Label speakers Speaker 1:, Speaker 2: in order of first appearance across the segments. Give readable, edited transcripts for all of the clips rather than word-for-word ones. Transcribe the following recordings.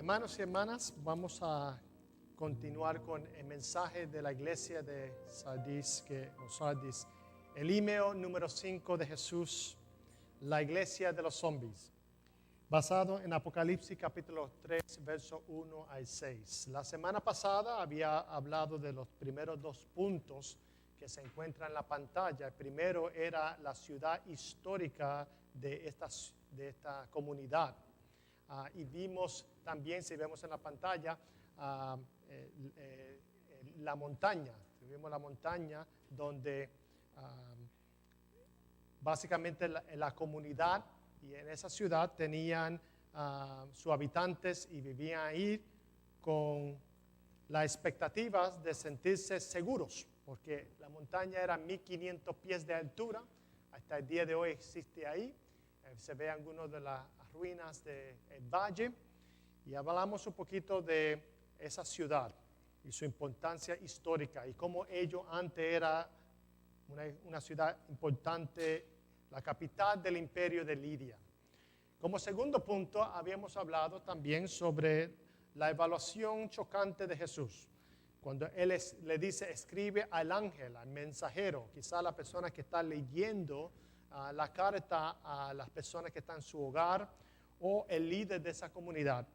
Speaker 1: Hermanos y hermanas, vamos a continuar con el mensaje de la iglesia de Sardis, el email número 5 de Jesús, la iglesia de los zombies, basado en Apocalipsis capítulo 3, verso 1 al 6. La semana pasada había hablado de los primeros dos puntos que se encuentran en la pantalla. El primero era la ciudad histórica de esta comunidad. Y vimos también, si vemos en la pantalla, la montaña. Vimos la montaña donde básicamente la comunidad y en esa ciudad tenían sus habitantes y vivían ahí con las expectativas de sentirse seguros, porque la montaña era 1500 pies de altura, hasta el día de hoy existe ahí. Se ve algunas de las ruinas del valle y hablamos un poquito de esa ciudad y su importancia histórica y cómo ello antes era una ciudad importante, la capital del imperio de Lidia. Como segundo punto habíamos hablado también sobre la evaluación chocante de Jesús. Cuando Él le dice, escribe al ángel, al mensajero, quizá la persona que está leyendo la carta a las personas que están en su hogar o el líder de esa comunidad.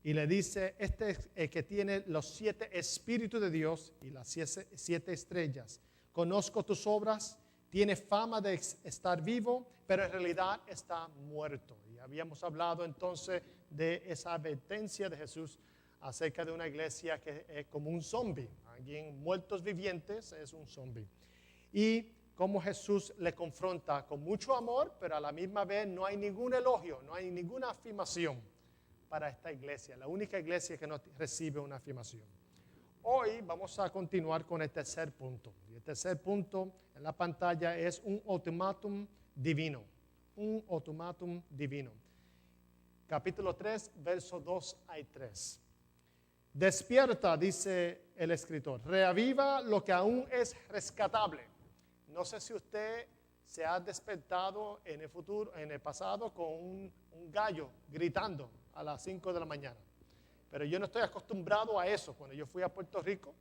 Speaker 1: Y le dice, este es el que tiene los 7 espíritus de Dios y las 7 estrellas. Conozco tus obras, tiene fama de estar vivo, pero en realidad está muerto. Y habíamos hablado entonces de esa advertencia de Jesús acerca de una iglesia que es como un zombie. Alguien muertos vivientes es un zombie. Y cómo Jesús le confronta con mucho amor, pero a la misma vez no hay ningún elogio, no hay ninguna afirmación para esta iglesia, la única iglesia que no recibe una afirmación. Hoy vamos a continuar con el tercer punto. Y el tercer punto en la pantalla es un ultimátum divino. Un ultimátum divino. Capítulo 3, versos 2 al 3. Despierta, dice el escritor, reaviva lo que aún es rescatable. No sé si usted se ha despertado en el pasado con un gallo gritando a las 5 de la mañana. Pero yo no estoy acostumbrado a eso. Cuando yo fui a Puerto Rico,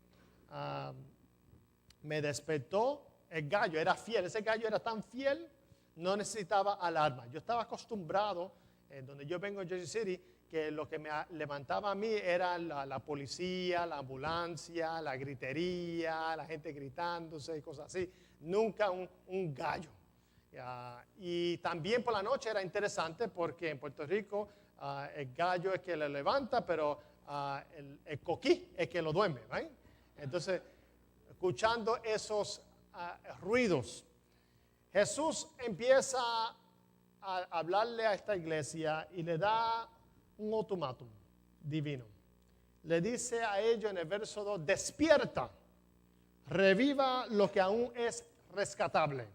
Speaker 1: me despertó el gallo, era fiel. Ese gallo era tan fiel, no necesitaba alarma. Yo estaba acostumbrado, donde yo vengo en Jersey City, que lo que me levantaba a mí era la policía, la ambulancia, la gritería, la gente gritándose y cosas así. Nunca un gallo. Y también por la noche era interesante porque en Puerto Rico el gallo es que le levanta, pero el coquí es que lo duerme, ¿right? Entonces, escuchando esos ruidos, Jesús empieza a hablarle a esta iglesia y le da un ultimátum divino. Le dice a ellos en el verso 2, despierta, reviva lo que aún es rescatable.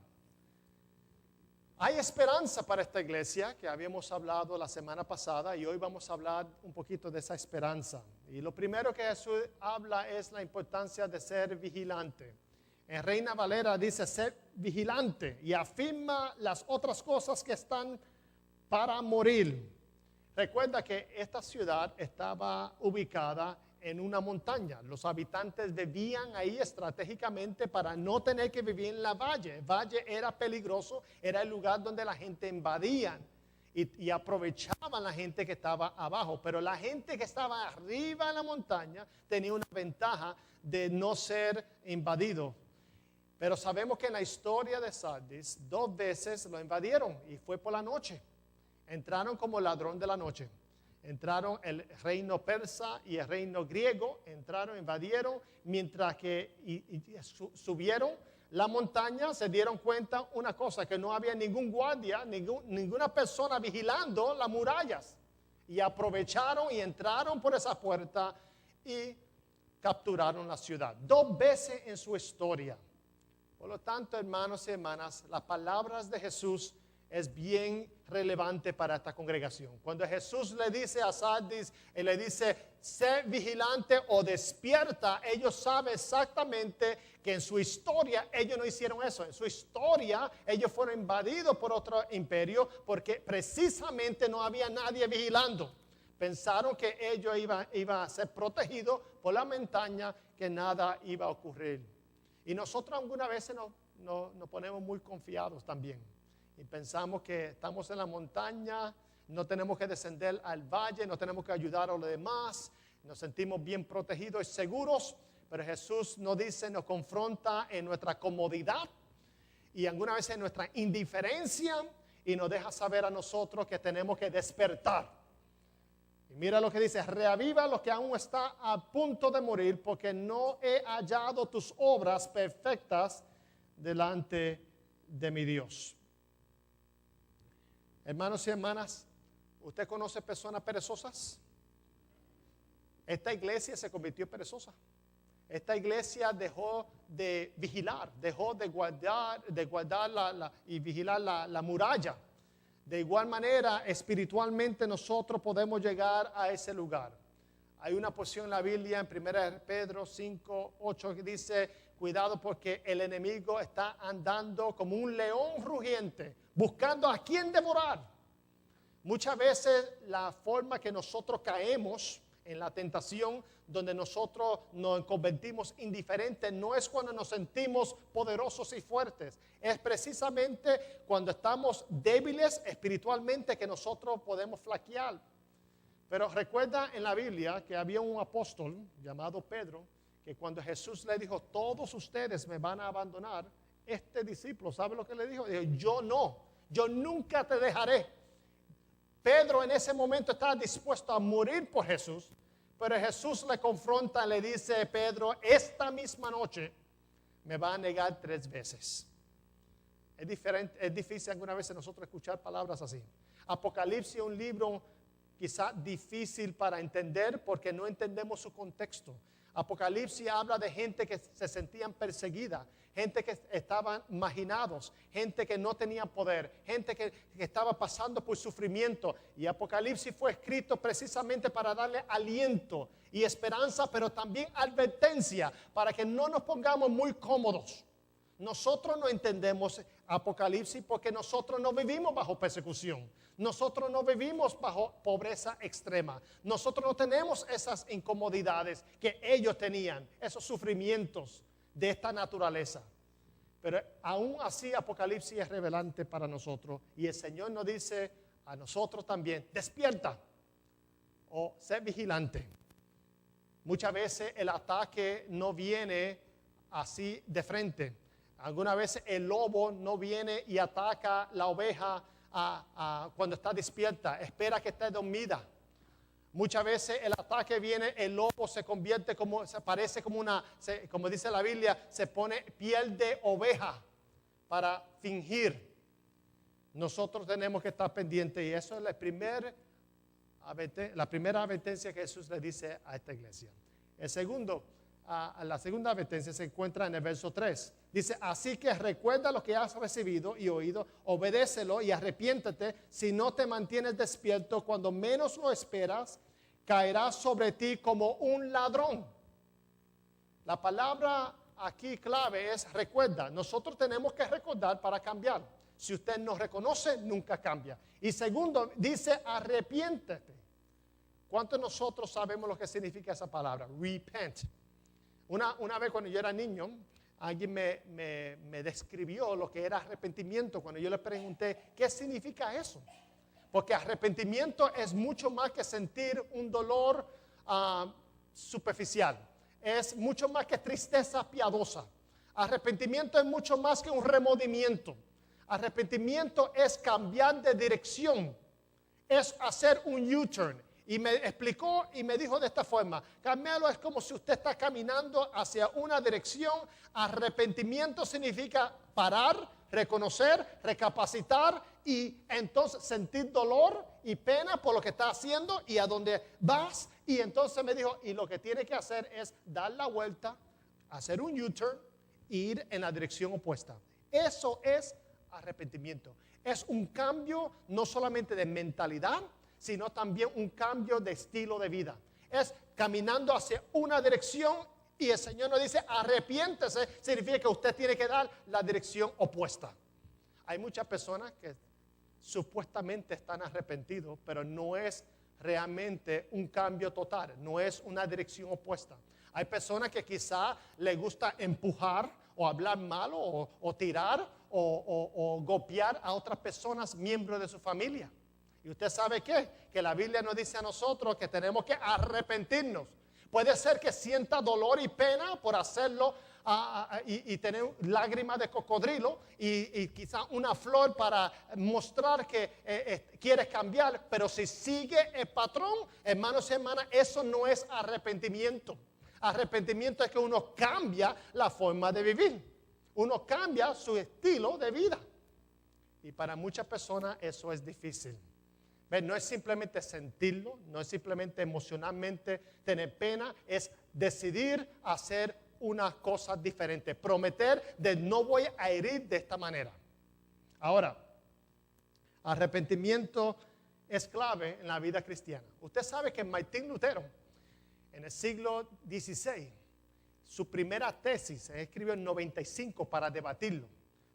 Speaker 1: Hay esperanza para esta iglesia que habíamos hablado la semana pasada y hoy vamos a hablar un poquito de esa esperanza. Y lo primero que Jesús habla es la importancia de ser vigilante. En Reina Valera dice ser vigilante y afirma las otras cosas que están para morir. Recuerda que esta ciudad estaba ubicada en una montaña. Los habitantes vivían ahí estratégicamente para no tener que vivir en la valle. El valle era peligroso, era el lugar donde la gente invadía y aprovechaban la gente que estaba abajo. Pero la gente que estaba arriba en la montaña tenía una ventaja de no ser invadido. Pero sabemos que en la historia de Sardis 2 veces lo invadieron y fue por la noche. Entraron como ladrón de la noche. Entraron el reino persa y el reino griego, entraron, invadieron, mientras que subieron la montaña, se dieron cuenta una cosa, que no había ningún guardia, ninguna persona vigilando las murallas. Y aprovecharon y entraron por esa puerta y capturaron la ciudad. 2 veces en su historia. Por lo tanto, hermanos y hermanas, las palabras de Jesús es bien relevante para esta congregación. Cuando Jesús le dice a Sardis, Él le dice, sé vigilante o despierta, ellos saben exactamente que en su historia ellos no hicieron eso. En su historia ellos fueron invadidos por otro imperio porque precisamente no había nadie vigilando. Pensaron que ellos iban a ser protegidos por la montaña, que nada iba a ocurrir. Y nosotros algunas veces nos ponemos muy confiados también. Y pensamos que estamos en la montaña, no tenemos que descender al valle, no tenemos que ayudar a los demás, nos sentimos bien protegidos y seguros, pero Jesús nos dice, nos confronta en nuestra comodidad y algunas veces en nuestra indiferencia y nos deja saber a nosotros que tenemos que despertar. Y mira lo que dice, reaviva lo que aún está a punto de morir, porque no he hallado tus obras perfectas delante de mi Dios. Hermanos y hermanas, ¿usted conoce personas perezosas? Esta iglesia se convirtió perezosa. Esta iglesia dejó de vigilar, dejó de guardar y vigilar la muralla. De igual manera, espiritualmente nosotros podemos llegar a ese lugar. Hay una porción en la Biblia, en 1 Pedro 5:8, que dice, cuidado porque el enemigo está andando como un león rugiente, buscando a quien devorar. Muchas veces la forma que nosotros caemos en la tentación, donde nosotros nos convertimos indiferentes, no es cuando nos sentimos poderosos y fuertes. Es precisamente cuando estamos débiles espiritualmente que nosotros podemos flaquear. Pero recuerda en la Biblia que había un apóstol llamado Pedro, que cuando Jesús le dijo, todos ustedes me van a abandonar, este discípulo, ¿sabe lo que le dijo? Dijo, yo nunca te dejaré. Pedro en ese momento estaba dispuesto a morir por Jesús, pero Jesús le confronta y le dice, Pedro, esta misma noche me va a negar 3 veces. Es difícil alguna vez nosotros escuchar palabras así. Apocalipsis es un libro quizá difícil para entender porque no entendemos su contexto. Apocalipsis habla de gente que se sentían perseguida, gente que estaban marginados, gente que no tenía poder, gente que estaba pasando por sufrimiento. Y Apocalipsis fue escrito precisamente para darle aliento y esperanza, pero también advertencia para que no nos pongamos muy cómodos. Nosotros no entendemos Apocalipsis porque nosotros no vivimos bajo persecución. Nosotros no vivimos bajo pobreza extrema. Nosotros no tenemos esas incomodidades que ellos tenían, esos sufrimientos de esta naturaleza. Pero aún así Apocalipsis es revelante para nosotros. Y el Señor nos dice a nosotros también, despierta o sé vigilante. Muchas veces el ataque no viene así de frente. Algunas veces el lobo no viene y ataca la oveja cuando está despierta, espera que esté dormida. Muchas veces el ataque viene, el lobo se convierte parece como como dice la Biblia, se pone piel de oveja para fingir. Nosotros tenemos que estar pendientes y eso es la primera advertencia que Jesús le dice a esta iglesia. La segunda advertencia se encuentra en el verso 3. Dice, así que recuerda lo que has recibido y oído, obedécelo y arrepiéntete. Si no te mantienes despierto, cuando menos lo esperas, caerá sobre ti como un ladrón. La palabra aquí clave es recuerda. Nosotros tenemos que recordar para cambiar. Si usted no reconoce, nunca cambia. Y segundo, dice arrepiéntete. ¿Cuántos de nosotros sabemos lo que significa esa palabra? Repent. Una vez cuando yo era niño, alguien me describió lo que era arrepentimiento. Cuando yo le pregunté, ¿qué significa eso? Porque arrepentimiento es mucho más que sentir un dolor superficial. Es mucho más que tristeza piadosa. Arrepentimiento es mucho más que un remordimiento. Arrepentimiento es cambiar de dirección. Es hacer un U-turn. Y me explicó y me dijo de esta forma, cambiarlo es como si usted está caminando hacia una dirección. Arrepentimiento significa parar, reconocer, recapacitar y entonces sentir dolor y pena por lo que está haciendo y a dónde vas. Y entonces me dijo, y lo que tiene que hacer es dar la vuelta, hacer un U-turn e ir en la dirección opuesta. Eso es arrepentimiento. Es un cambio no solamente de mentalidad, sino también un cambio de estilo de vida. Es caminando hacia una dirección y el Señor nos dice arrepiéntese, significa que usted tiene que dar la dirección opuesta. Hay muchas personas que supuestamente están arrepentidos, pero no es realmente un cambio total, no es una dirección opuesta. Hay personas que quizá les gusta empujar o hablar mal o tirar o golpear a otras personas, miembros de su familia. Y usted sabe qué, que la Biblia nos dice a nosotros que tenemos que arrepentirnos. Puede ser que sienta dolor y pena por hacerlo y tener lágrimas de cocodrilo y quizá una flor para mostrar que quiere cambiar, pero si sigue el patrón, hermanos y hermanas, eso no es arrepentimiento. Arrepentimiento es que uno cambia la forma de vivir, uno cambia su estilo de vida. Y para muchas personas eso es difícil. No es simplemente sentirlo, no es simplemente emocionalmente tener pena, es decidir hacer una cosa diferente, prometer de no voy a herir de esta manera. Ahora, arrepentimiento es clave en la vida cristiana. Usted sabe que Martín Lutero, en el siglo XVI, su primera tesis se escribió en 95 para debatirlo.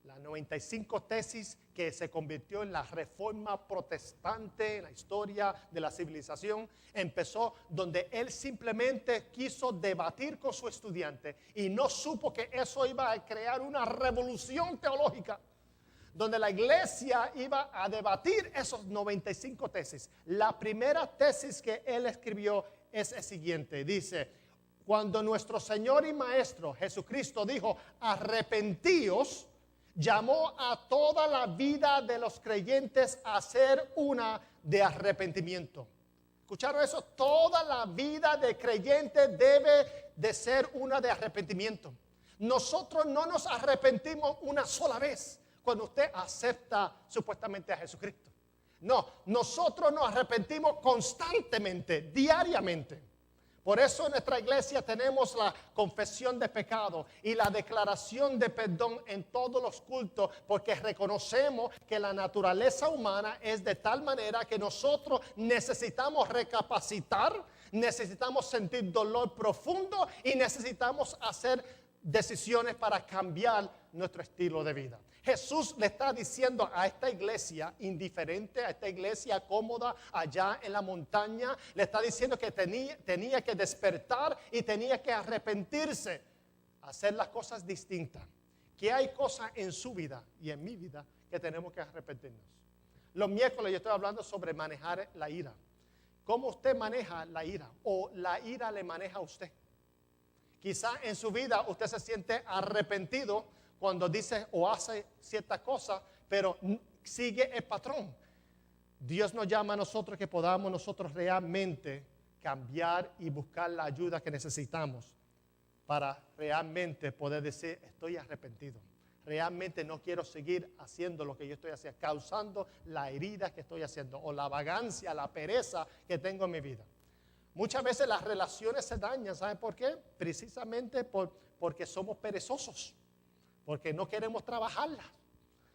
Speaker 1: La 95 tesis que se convirtió en la reforma protestante en la historia de la civilización, empezó donde él simplemente quiso debatir con su estudiante y no supo que eso iba a crear una revolución teológica, donde la iglesia iba a debatir esos 95 tesis. La primera tesis que él escribió es el siguiente, dice: cuando nuestro Señor y Maestro Jesucristo dijo, arrepentíos, llamó a toda la vida de los creyentes a ser una de arrepentimiento. ¿Escucharon eso? Toda la vida de creyente debe de ser una de arrepentimiento. Nosotros no nos arrepentimos una sola vez cuando usted acepta supuestamente a Jesucristo. No, nosotros nos arrepentimos constantemente, diariamente. Por eso en nuestra iglesia tenemos la confesión de pecado y la declaración de perdón en todos los cultos, porque reconocemos que la naturaleza humana es de tal manera que nosotros necesitamos recapacitar, necesitamos sentir dolor profundo y necesitamos hacer decisiones para cambiar nuestro estilo de vida. Jesús le está diciendo a esta iglesia indiferente, a esta iglesia cómoda allá en la montaña, le está diciendo que tenía que despertar y tenía que arrepentirse, hacer las cosas distintas. Que hay cosas en su vida y en mi vida que tenemos que arrepentirnos. Los miércoles yo estoy hablando sobre manejar la ira. ¿Cómo usted maneja la ira? O la ira le maneja a usted. Quizá en su vida usted se siente arrepentido cuando dice o hace cierta cosa, pero sigue el patrón. Dios nos llama a nosotros que podamos nosotros realmente cambiar y buscar la ayuda que necesitamos para realmente poder decir, estoy arrepentido. Realmente no quiero seguir haciendo lo que yo estoy haciendo, causando la herida que estoy haciendo o la vagancia, la pereza que tengo en mi vida. Muchas veces las relaciones se dañan, ¿saben por qué? Precisamente porque somos perezosos, porque no queremos trabajarlas,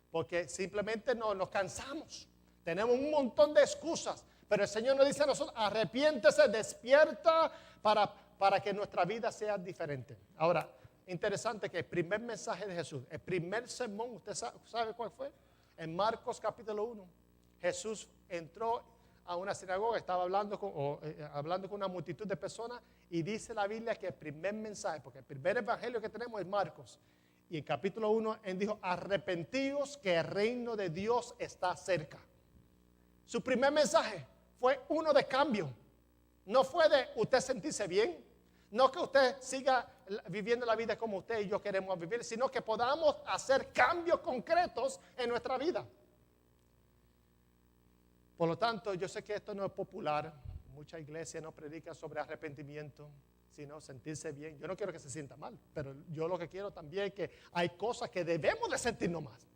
Speaker 1: porque simplemente nos cansamos. Tenemos un montón de excusas, pero el Señor nos dice a nosotros, arrepiéntese, despierta para que nuestra vida sea diferente. Ahora, interesante que el primer mensaje de Jesús, el primer sermón, ¿usted sabe cuál fue? En Marcos capítulo 1, Jesús entró a una sinagoga, estaba hablando con una multitud de personas y dice la Biblia que el primer mensaje, porque el primer evangelio que tenemos es Marcos, y en capítulo 1 él dijo, arrepentíos que el reino de Dios está cerca. Su primer mensaje fue uno de cambio, no fue de usted sentirse bien, no que usted siga viviendo la vida como usted y yo queremos vivir, sino que podamos hacer cambios concretos en nuestra vida. Por lo tanto, yo sé que esto no es popular. Muchas iglesias no predican sobre arrepentimiento, sino sentirse bien. Yo no quiero que se sienta mal, pero yo lo que quiero también es que hay cosas que debemos de sentirnos más.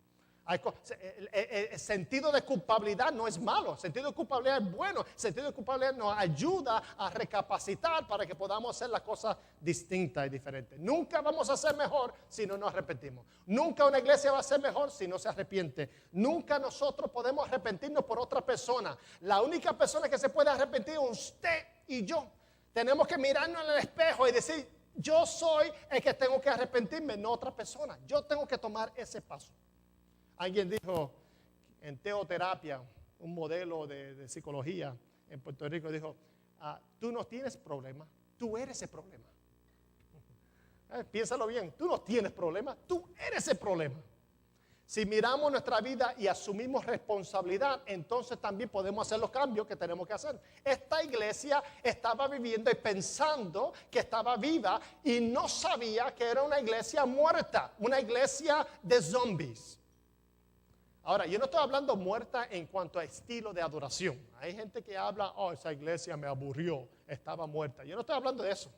Speaker 1: El sentido de culpabilidad no es malo, el sentido de culpabilidad es bueno, el sentido de culpabilidad nos ayuda a recapacitar para que podamos hacer las cosas distintas y diferentes. Nunca vamos a ser mejor si no nos arrepentimos. Nunca una iglesia va a ser mejor si no se arrepiente. Nunca nosotros podemos arrepentirnos por otra persona. La única persona que se puede arrepentir es usted y yo. Tenemos que mirarnos en el espejo y decir, yo soy el que tengo que arrepentirme, no otra persona. Yo tengo que tomar ese paso. Alguien dijo en teoterapia, un modelo de psicología, en Puerto Rico, dijo, tú no tienes problema, tú eres el problema. Piénsalo bien, tú no tienes problema, tú eres el problema. Si miramos nuestra vida y asumimos responsabilidad, entonces también podemos hacer los cambios que tenemos que hacer. Esta iglesia estaba viviendo y pensando que estaba viva y no sabía que era una iglesia muerta, una iglesia de zombies. Ahora, yo no estoy hablando muerta en cuanto a estilo de adoración. Hay gente que habla, esa iglesia me aburrió, estaba muerta. Yo no estoy hablando de eso.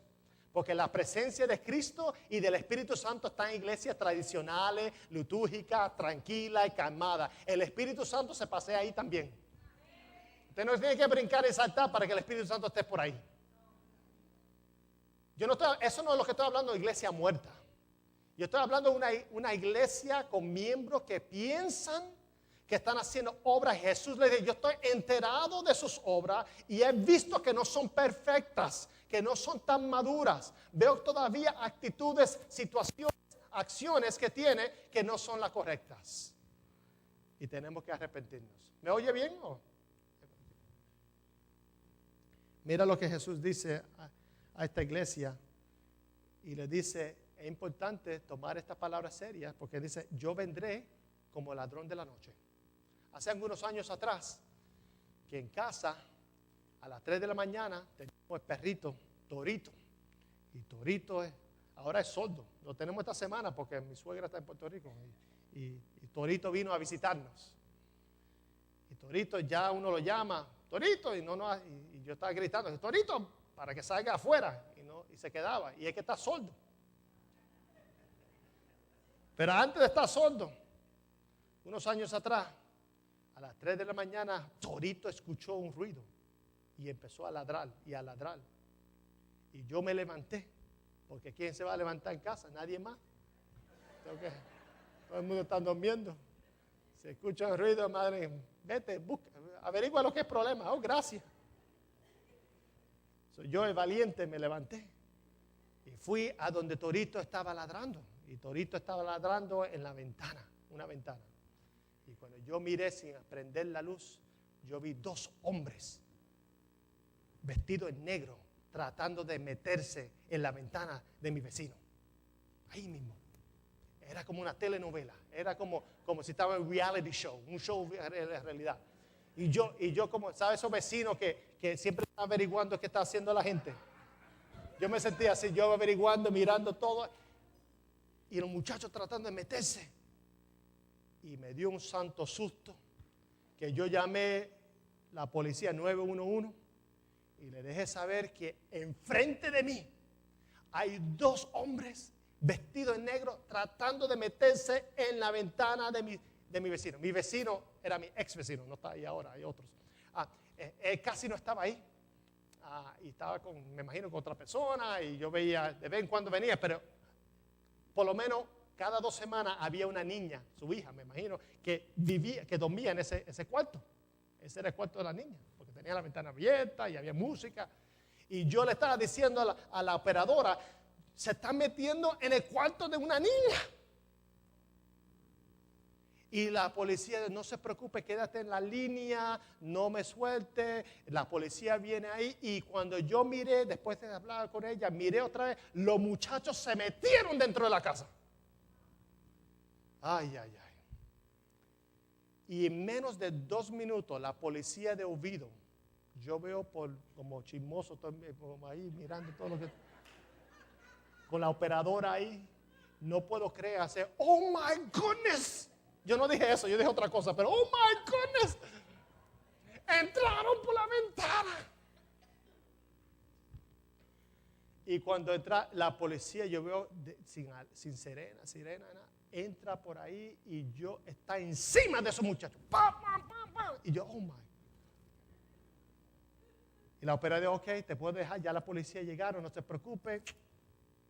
Speaker 1: Porque la presencia de Cristo y del Espíritu Santo está en iglesias tradicionales, litúrgicas, tranquilas y calmadas. El Espíritu Santo se pasea ahí también. Usted no tiene que brincar y saltar para que el Espíritu Santo esté por ahí. Eso no es lo que estoy hablando de iglesia muerta. Yo estoy hablando de una iglesia con miembros que piensan que están haciendo obras. Jesús le dice, yo estoy enterado de sus obras y he visto que no son perfectas, que no son tan maduras. Veo todavía actitudes, situaciones, acciones que tiene que no son las correctas. Y tenemos que arrepentirnos. ¿Me oye bien? Mira lo que Jesús dice a esta iglesia. Y le dice, es importante tomar esta palabra seria porque dice, yo vendré como ladrón de la noche. Hace algunos años atrás, que en casa, a las 3 de la mañana, teníamos el perrito, Torito. Y Torito ahora es sordo. Lo tenemos esta semana porque mi suegra está en Puerto Rico. Y Torito vino a visitarnos. Y Torito ya uno lo llama, Torito, y yo estaba gritando, Torito, para que salga afuera. Y se quedaba. Y es que está sordo. Pero antes de estar sordo, unos años atrás, a las 3 de la mañana, Torito escuchó un ruido y empezó a ladrar y a ladrar. Y yo me levanté, porque ¿quién se va a levantar en casa? Nadie más. Todo el mundo está durmiendo. Se escucha el ruido, madre, vete, busca, averigua lo que es problema. Gracias. Yo, el valiente, me levanté y fui a donde Torito estaba ladrando. Y Torito estaba ladrando en la ventana, una ventana. Y cuando yo miré sin prender la luz, yo vi 2 hombres vestidos en negro tratando de meterse en la ventana de mi vecino. Ahí mismo. Era como una telenovela. Era como si estaba en un reality show, un show de realidad. Y yo como, ¿sabes esos vecinos que siempre están averiguando qué está haciendo la gente? Yo me sentía así, yo averiguando, mirando todo. Y los muchachos tratando de meterse. Y me dio un santo susto que yo llamé la policía 911 y le dejé saber que enfrente de mí hay 2 hombres vestidos en negro tratando de meterse en la ventana de mi vecino. Mi vecino era mi ex vecino, no está ahí ahora, hay otros. Él casi no estaba ahí. Y estaba me imagino, con otra persona y yo veía, de vez en cuando venía, pero por lo menos cada 2 semanas había una niña, su hija, me imagino, que dormía en ese cuarto. Ese era el cuarto de la niña, porque tenía la ventana abierta y había música. Y yo le estaba diciendo a la operadora, se está metiendo en el cuarto de una niña. Y la policía, no se preocupe, quédate en la línea, no me suelte. La policía viene ahí y cuando yo miré, después de hablar con ella, miré otra vez, los muchachos se metieron dentro de la casa. Ay. Y en menos de 2 minutos, la policía de Oviedo, yo veo como chismoso, como ahí mirando todo lo que... Con la operadora ahí, no puedo creer, hacer, oh my goodness. Yo no dije eso, yo dije otra cosa, pero oh my goodness. Entraron por la ventana. Y cuando entra la policía, yo veo sin sirena, entra por ahí y está encima de esos muchachos. ¡Pam, pam, pam, pam! Y yo, oh my. Y la operadora dijo, ok, te puedo dejar, ya la policía llegaron, no se preocupe.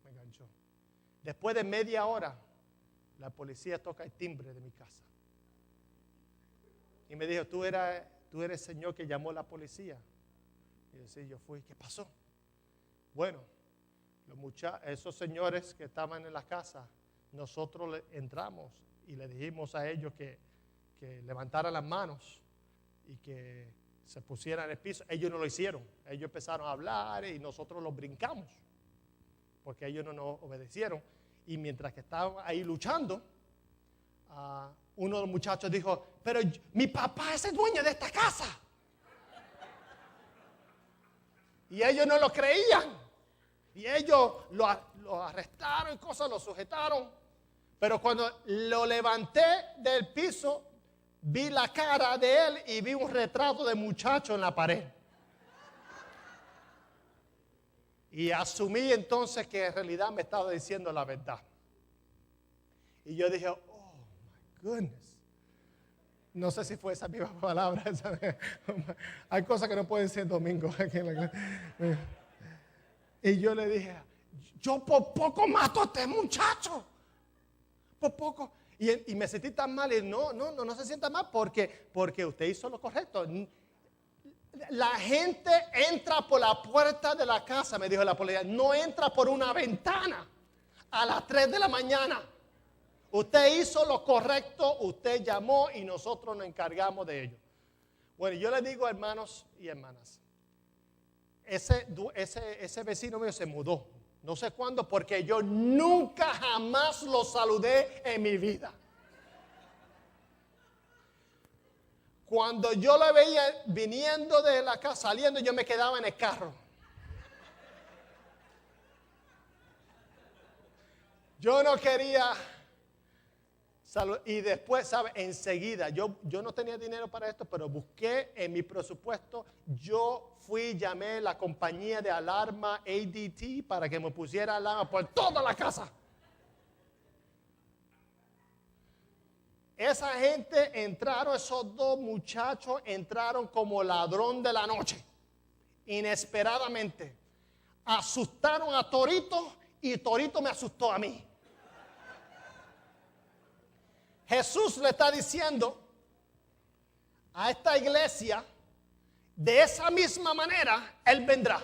Speaker 1: Me enganchó. Después de media hora, la policía toca el timbre de mi casa. Y me dijo, tú eres el señor que llamó a la policía. Y yo, sí, yo fui. ¿Qué pasó? Bueno, esos señores que estaban en la casa, nosotros entramos y le dijimos a ellos que levantaran las manos y que se pusieran en el piso. Ellos no lo hicieron. Ellos empezaron a hablar y nosotros los brincamos, porque ellos no nos obedecieron. Y mientras que estaban ahí luchando, uno de los muchachos dijo, pero mi papá es el dueño de esta casa. Y ellos no lo creían. Y ellos lo arrestaron y cosas, lo sujetaron. Pero cuando lo levanté del piso, vi la cara de él y vi un retrato de muchacho en la pared. Y asumí entonces que en realidad me estaba diciendo la verdad. Y yo dije, oh my goodness. No sé si fue esa misma palabra. Hay cosas que no pueden ser domingo. Y yo le dije, yo por poco mato a este muchacho. Por poco. Y me sentí tan mal. Y no se sienta mal porque usted hizo lo correcto. La gente entra por la puerta de la casa, me dijo la policía. No entra por una ventana a las 3 de la mañana. Usted hizo lo correcto, usted llamó y nosotros nos encargamos de ello. Bueno, yo le digo, hermanos y hermanas, ese vecino mío se mudó. No sé cuándo, porque yo nunca jamás lo saludé en mi vida. Cuando yo lo veía viniendo de la casa, saliendo, yo me quedaba en el carro. Yo no quería saludar. Y después, ¿sabe? Enseguida, yo no tenía dinero para esto, pero busqué en mi presupuesto. Yo llamé a la compañía de alarma ADT para que me pusiera alarma por toda la casa. Esa gente entraron, esos dos muchachos entraron como ladrón de la noche, inesperadamente. Asustaron a Torito y Torito me asustó a mí. Jesús le está diciendo a esta iglesia, de esa misma manera, Él vendrá.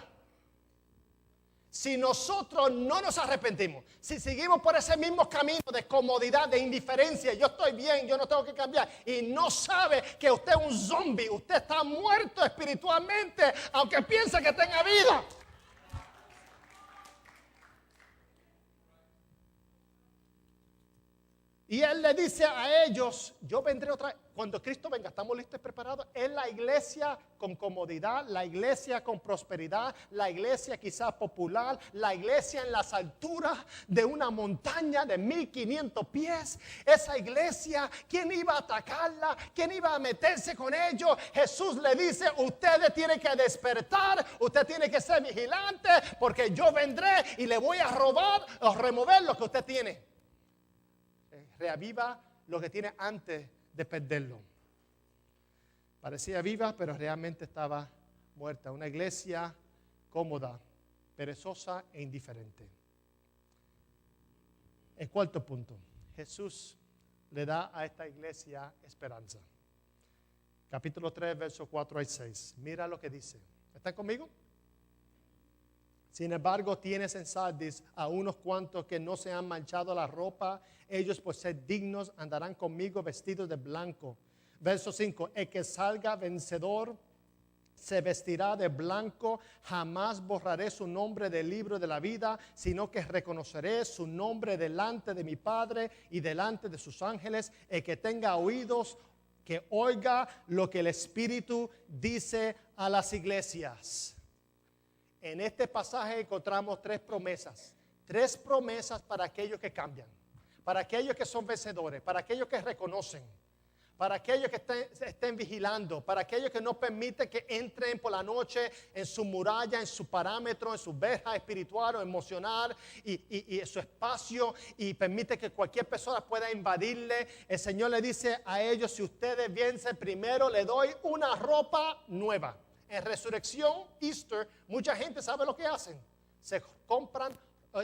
Speaker 1: Si nosotros no nos arrepentimos, si seguimos por ese mismo camino de comodidad, de indiferencia, yo estoy bien, yo no tengo que cambiar, y no sabe que usted es un zombie, usted está muerto espiritualmente, aunque piense que tenga vida. Y Él le dice a ellos, yo vendré otra vez. Cuando Cristo venga, ¿estamos listos y preparados? Es la iglesia con comodidad, la iglesia con prosperidad, la iglesia quizás popular, la iglesia en las alturas de una montaña de 1500 pies. Esa iglesia, ¿quién iba a atacarla? ¿Quién iba a meterse con ellos? Jesús le dice, ustedes tienen que despertar, usted tiene que ser vigilante, porque yo vendré y le voy a robar o remover lo que usted tiene. Reaviva lo que tiene antes de perderlo. Parecía viva, pero realmente estaba muerta. Una iglesia cómoda, perezosa e indiferente. El cuarto punto. Jesús le da a esta iglesia esperanza. Capítulo 3, versos 4 al 6. Mira lo que dice. ¿Están conmigo? Sin embargo, tienes en Sardis a unos cuantos que no se han manchado la ropa. Ellos, por ser dignos, andarán conmigo vestidos de blanco. Verso 5. El que salga vencedor se vestirá de blanco. Jamás borraré su nombre del libro de la vida, sino que reconoceré su nombre delante de mi Padre y delante de sus ángeles. El que tenga oídos, que oiga lo que el Espíritu dice a las iglesias. En este pasaje encontramos tres promesas para aquellos que cambian, para aquellos que son vencedores, para aquellos que reconocen, para aquellos que estén vigilando, para aquellos que no permiten que entren por la noche en su muralla, en su parámetro, en su verja espiritual o emocional y en su espacio, y permite que cualquier persona pueda invadirle. El Señor le dice a ellos, si ustedes vencen primero, le doy una ropa nueva. En resurrección, Easter, mucha gente sabe lo que hacen. Se compran,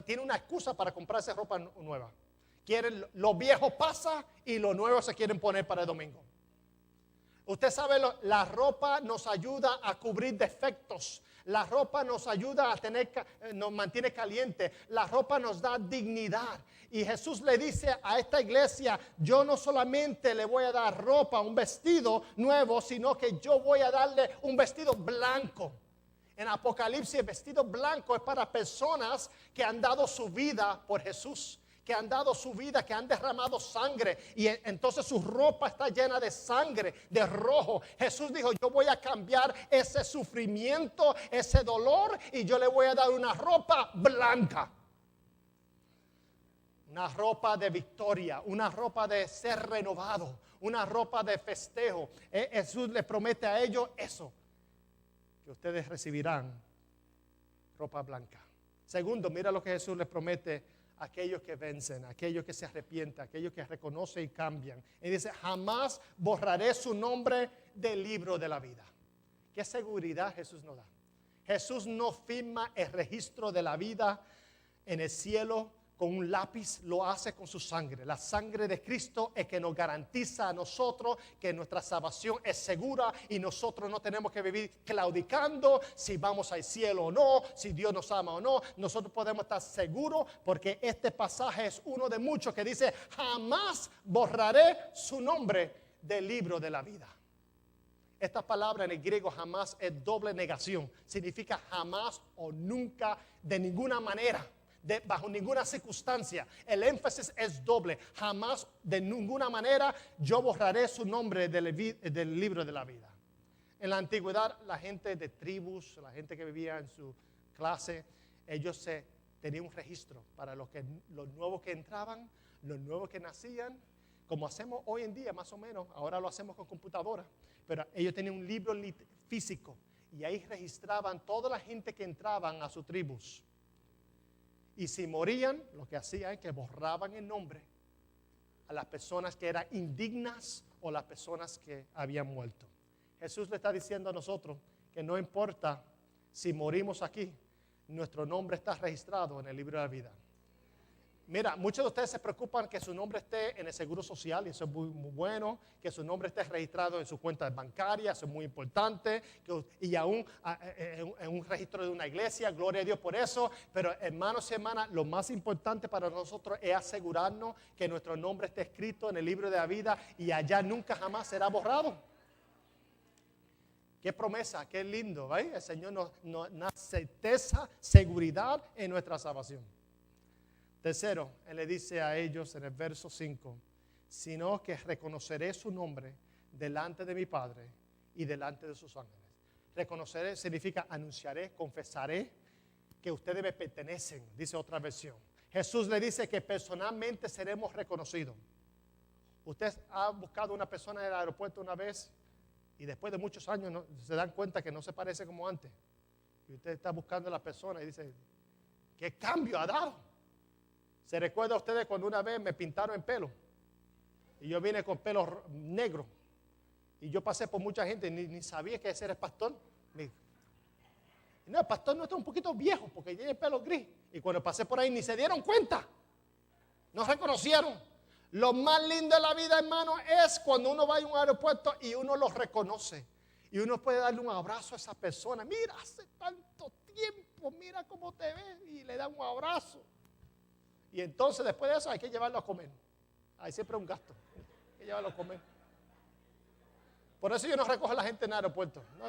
Speaker 1: tienen una excusa para comprarse ropa nueva. Lo viejo pasa y lo nuevo se quieren poner para el domingo. Usted sabe, la ropa nos ayuda a cubrir defectos. La ropa nos ayuda a nos mantiene caliente. La ropa nos da dignidad. Y Jesús le dice a esta iglesia, yo no solamente le voy a dar ropa, un vestido nuevo, sino que yo voy a darle un vestido blanco. En Apocalipsis, el vestido blanco es para personas que han dado su vida por Jesús, que han dado su vida, que han derramado sangre, y entonces su ropa está llena de sangre, de rojo. Jesús dijo, yo voy a cambiar ese sufrimiento, ese dolor, y yo le voy a dar una ropa blanca. Una ropa de victoria, una ropa de ser renovado, una ropa de festejo. Jesús le promete a ellos eso, que ustedes recibirán ropa blanca. Segundo, mira lo que Jesús les promete a aquellos que vencen, a aquellos que se arrepienten, a aquellos que reconocen y cambian. Y dice, jamás borraré su nombre del libro de la vida. ¿Qué seguridad Jesús nos da? Jesús no firma el registro de la vida en el cielo con un lápiz, lo hace con su sangre. La sangre de Cristo es que nos garantiza a nosotros que nuestra salvación es segura y nosotros no tenemos que vivir claudicando si vamos al cielo o no, si Dios nos ama o no. Nosotros podemos estar seguros porque este pasaje es uno de muchos que dice, jamás borraré su nombre del libro de la vida. Esta palabra en el griego jamás es doble negación. Significa jamás o nunca, de ninguna manera. Bajo ninguna circunstancia. El énfasis es doble. Jamás, de ninguna manera, yo borraré su nombre del libro de la vida. En la antigüedad, la gente de tribus, la gente que vivía en su clase, ellos tenían un registro para los nuevos que entraban, los nuevos que nacían, como hacemos hoy en día más o menos. Ahora lo hacemos con computadora, pero ellos tenían un libro físico y ahí registraban toda la gente que entraban a sus tribus. Y si morían, lo que hacían es que borraban el nombre a las personas que eran indignas o las personas que habían muerto. Jesús le está diciendo a nosotros que no importa si morimos aquí, nuestro nombre está registrado en el libro de la vida. Mira, muchos de ustedes se preocupan que su nombre esté en el seguro social, y eso es muy, muy bueno, que su nombre esté registrado en su cuenta bancaria, eso es muy importante, y aún en un registro de una iglesia, gloria a Dios por eso. Pero hermanos y hermanas, lo más importante para nosotros es asegurarnos que nuestro nombre esté escrito en el libro de la vida y allá nunca jamás será borrado. Qué promesa, qué lindo, ¿ves? El Señor nos da certeza, seguridad en nuestra salvación. Tercero, Él le dice a ellos en el verso 5, sino que reconoceré su nombre delante de mi Padre y delante de sus ángeles. Reconoceré significa anunciaré, confesaré que ustedes me pertenecen, dice otra versión. Jesús le dice que personalmente seremos reconocidos. Usted ha buscado una persona en el aeropuerto una vez y después de muchos años se dan cuenta que no se parece como antes. Y usted está buscando a la persona y dice, ¿qué cambio ha dado? ¿Se recuerda a ustedes cuando una vez me pintaron el pelo? Y yo vine con pelo negro. Y yo pasé por mucha gente, ni sabía que ese era el pastor. No, el pastor no está un poquito viejo porque tiene el pelo gris. Y cuando pasé por ahí ni se dieron cuenta. No reconocieron. Lo más lindo de la vida, hermano, es cuando uno va a un aeropuerto y uno los reconoce. Y uno puede darle un abrazo a esa persona. Mira, hace tanto tiempo, mira cómo te ves. Y le da un abrazo. Y entonces después de eso hay que llevarlo a comer. Hay siempre un gasto. Hay que llevarlo a comer. Por eso yo no recojo a la gente en el aeropuerto. No.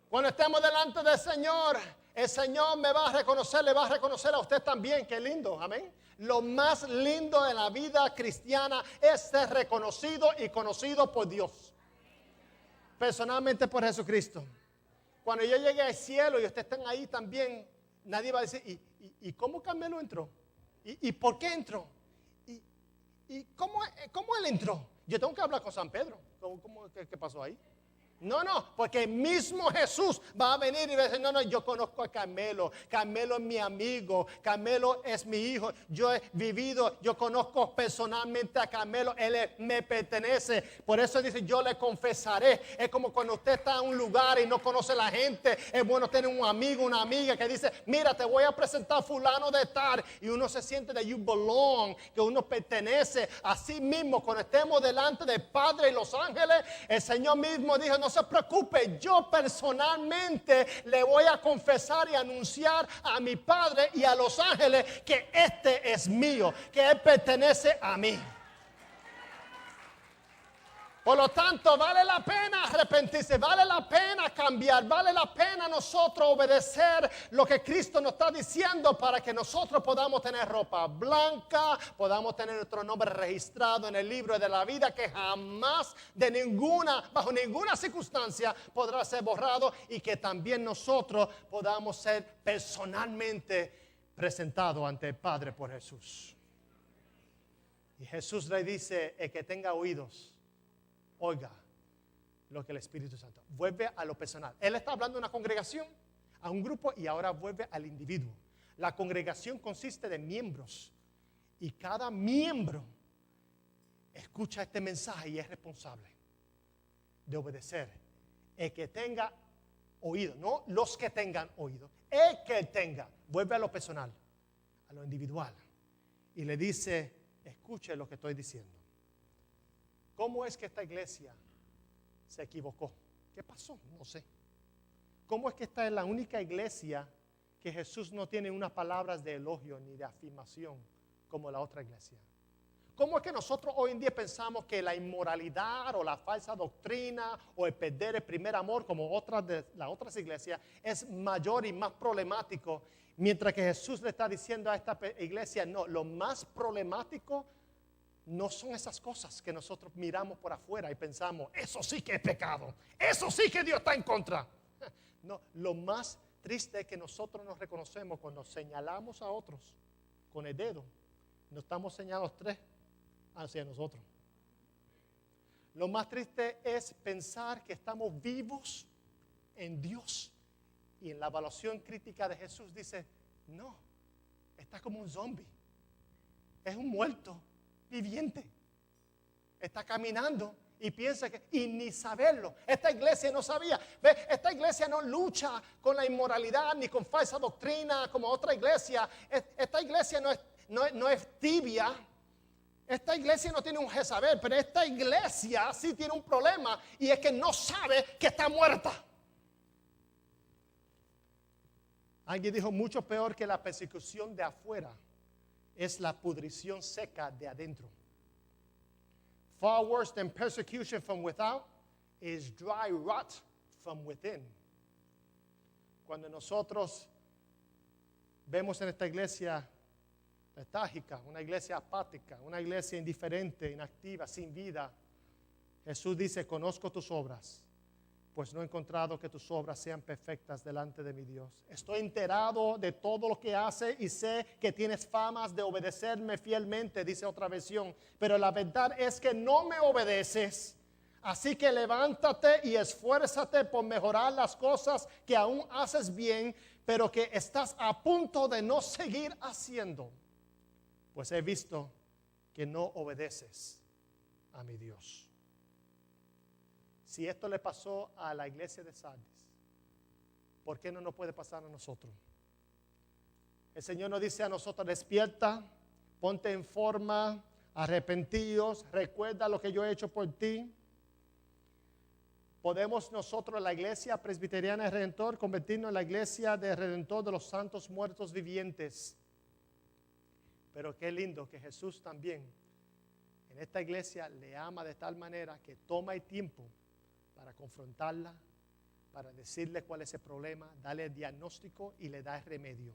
Speaker 1: Cuando estemos delante del Señor, el Señor me va a reconocer, le va a reconocer a usted también. Qué lindo, amén. Lo más lindo de la vida cristiana es ser reconocido y conocido por Dios. Personalmente por Jesucristo. Cuando yo llegue al cielo y ustedes estén ahí también, nadie va a decir, ¿y cómo Carmelo entró? ¿Y por qué entró? ¿Y cómo él entró? Yo tengo que hablar con San Pedro. ¿Qué pasó ahí? No, porque mismo Jesús va a venir y va a decir, no, yo conozco a Carmelo. Carmelo es mi amigo, Carmelo es mi hijo. Yo he vivido, yo conozco personalmente a Carmelo, me pertenece. Por eso dice, yo le confesaré. Es como cuando usted está en un lugar y no conoce a la gente. Es bueno tener un amigo, una amiga que dice, mira, te voy a presentar fulano de tal. Y uno se siente de you belong, que uno pertenece. Así mismo, cuando estemos delante del Padre y los ángeles, el Señor mismo dijo, no se preocupe, yo personalmente le voy a confesar y anunciar a mi Padre y a los ángeles que este es mío, que Él pertenece a mí. Por lo tanto, vale la pena arrepentirse, vale la pena cambiar, vale la pena nosotros obedecer lo que Cristo nos está diciendo para que nosotros podamos tener ropa blanca, podamos tener nuestro nombre registrado en el libro de la vida que jamás bajo ninguna circunstancia podrá ser borrado y que también nosotros podamos ser personalmente presentados ante el Padre por Jesús. Y Jesús le dice, el que tenga oídos, oiga lo que el Espíritu Santo. Vuelve a lo personal. Él está hablando de una congregación, a un grupo y ahora vuelve al individuo. La congregación consiste de miembros y cada miembro escucha este mensaje y es responsable de obedecer. El que tenga oído, no los que tengan oído, el que tenga, vuelve a lo personal, a lo individual y le dice, escuche lo que estoy diciendo. ¿Cómo es que esta iglesia se equivocó? ¿Qué pasó? No sé. ¿Cómo es que esta es la única iglesia que Jesús no tiene unas palabras de elogio ni de afirmación como la otra iglesia? ¿Cómo es que nosotros hoy en día pensamos que la inmoralidad o la falsa doctrina o el perder el primer amor como otras de las otras iglesias es mayor y más problemático? Mientras que Jesús le está diciendo a esta iglesia, no, lo más problemático no son esas cosas que nosotros miramos por afuera y pensamos, eso sí que es pecado, eso sí que Dios está en contra. No, lo más triste es que nosotros nos reconocemos cuando señalamos a otros con el dedo. No estamos señalados tres hacia nosotros. Lo más triste es pensar que estamos vivos en Dios. Y en la evaluación crítica de Jesús dice, no, está como un zombie, es un muerto viviente, está caminando y piensa que, y ni saberlo, esta iglesia no sabía. ¿Ve? Esta iglesia no lucha con la inmoralidad ni con falsa doctrina como otra iglesia. Esta iglesia no es tibia, esta iglesia no tiene un Jezabel, pero esta iglesia sí tiene un problema y es que no sabe que está muerta. Alguien dijo, mucho peor que la persecución de afuera es la pudrición seca de adentro. Far worse than persecution from without is dry rot from within. Cuando nosotros vemos en esta iglesia letárgica, una iglesia apática, una iglesia indiferente, inactiva, sin vida, Jesús dice, conozco tus obras, pues no he encontrado que tus obras sean perfectas delante de mi Dios. Estoy enterado de todo lo que hace y sé que tienes famas de obedecerme fielmente, dice otra versión. Pero la verdad es que no me obedeces. Así que levántate y esfuérzate por mejorar las cosas que aún haces bien, pero que estás a punto de no seguir haciendo. Pues he visto que no obedeces a mi Dios. Si esto le pasó a la iglesia de Sardis, ¿por qué no nos puede pasar a nosotros? El Señor nos dice a nosotros, despierta, ponte en forma, arrepentíos, recuerda lo que yo he hecho por ti. Podemos nosotros, la iglesia presbiteriana de Redentor, convertirnos en la iglesia de Redentor de los santos muertos vivientes. Pero qué lindo que Jesús también en esta iglesia le ama de tal manera que toma el tiempo para confrontarla, para decirle cuál es el problema, darle el diagnóstico y le da el remedio.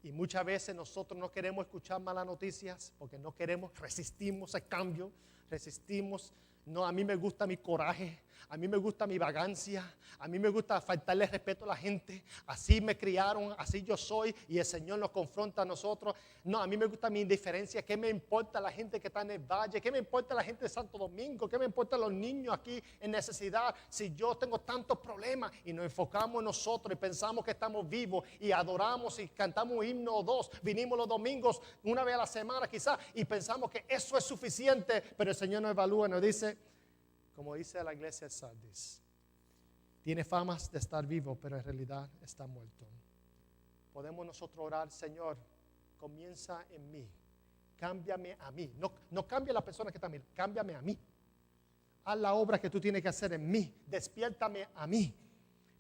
Speaker 1: Y muchas veces nosotros no queremos escuchar malas noticias porque no queremos, resistimos el cambio, resistimos. No, a mí me gusta mi coraje, a mí me gusta mi vagancia, a mí me gusta faltarle respeto a la gente, así me criaron, así yo soy y el Señor nos confronta a nosotros. No, a mí me gusta mi indiferencia, ¿qué me importa la gente que está en el valle? ¿Qué me importa la gente de Santo Domingo? ¿Qué me importa los niños aquí en necesidad si yo tengo tantos problemas? Y nos enfocamos en nosotros y pensamos que estamos vivos y adoramos y cantamos un himno o dos, vinimos los domingos una vez a la semana quizás y pensamos que eso es suficiente, pero el Señor nos evalúa y nos dice, como dice la iglesia de Sardis, tiene famas de estar vivo, pero en realidad está muerto. Podemos nosotros orar, Señor, comienza en mí, cámbiame a mí. No cambia a la persona que está en mí, cámbiame a mí. Haz la obra que tú tienes que hacer en mí, despiértame a mí.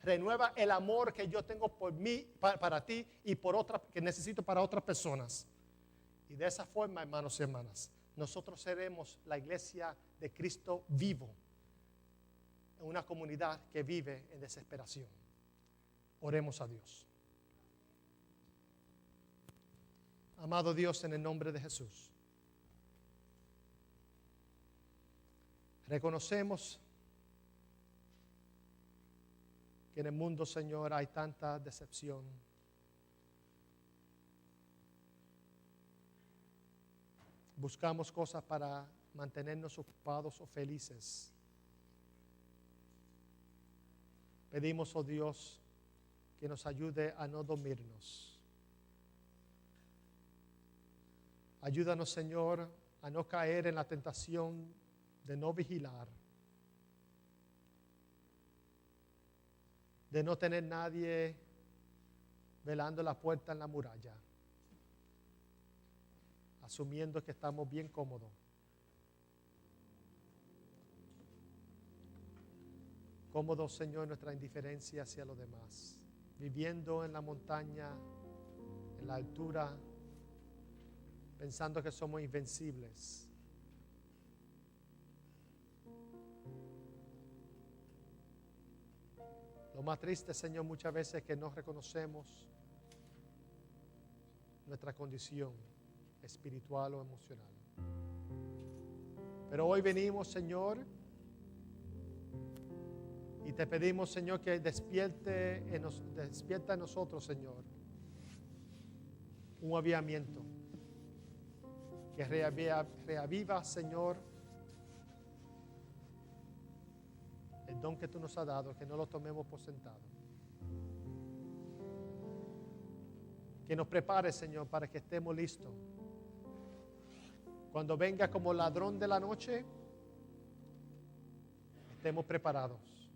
Speaker 1: Renueva el amor que yo tengo por mí, para ti y por otra, que necesito para otras personas. Y de esa forma, hermanos y hermanas, nosotros seremos la iglesia de Cristo vivo en una comunidad que vive en desesperación. Oremos a Dios. Amado Dios, en el nombre de Jesús, reconocemos que en el mundo, Señor, hay tanta decepción. Buscamos cosas para mantenernos ocupados o felices. Pedimos, oh Dios, que nos ayude a no dormirnos. Ayúdanos, Señor, a no caer en la tentación de no vigilar, de no tener nadie velando la puerta en la muralla, asumiendo que estamos bien cómodos. Cómodos, Señor, nuestra indiferencia hacia los demás, viviendo en la montaña, en la altura, pensando que somos invencibles. Lo más triste, Señor, muchas veces es que no reconocemos nuestra condición espiritual o emocional. Pero hoy venimos, Señor, y te pedimos, Señor, que despierta en nosotros, Señor, un avivamiento, que reaviva, Señor, el don que tú nos has dado, que no lo tomemos por sentado. Que nos prepare, Señor, para que estemos listos. Cuando venga como ladrón de la noche, estemos preparados.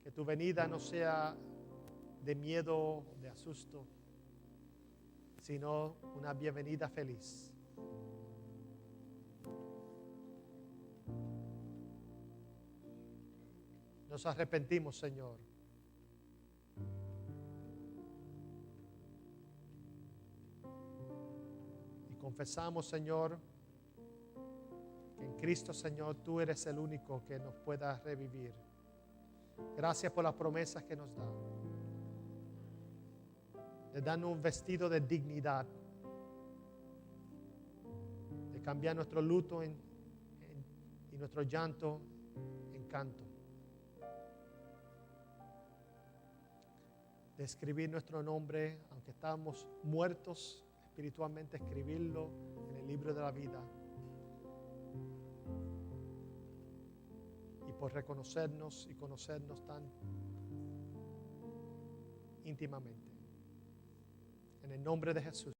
Speaker 1: Que tu venida no sea de miedo, de asusto, sino una bienvenida feliz. Nos arrepentimos, Señor. Y confesamos, Señor, que en Cristo, Señor, tú eres el único que nos pueda revivir. Gracias por las promesas que nos da. De darnos un vestido de dignidad. De cambiar nuestro luto y nuestro llanto en canto. De escribir nuestro nombre, aunque estábamos muertos espiritualmente, escribirlo en el libro de la vida. Y por reconocernos y conocernos tan íntimamente. En el nombre de Jesús.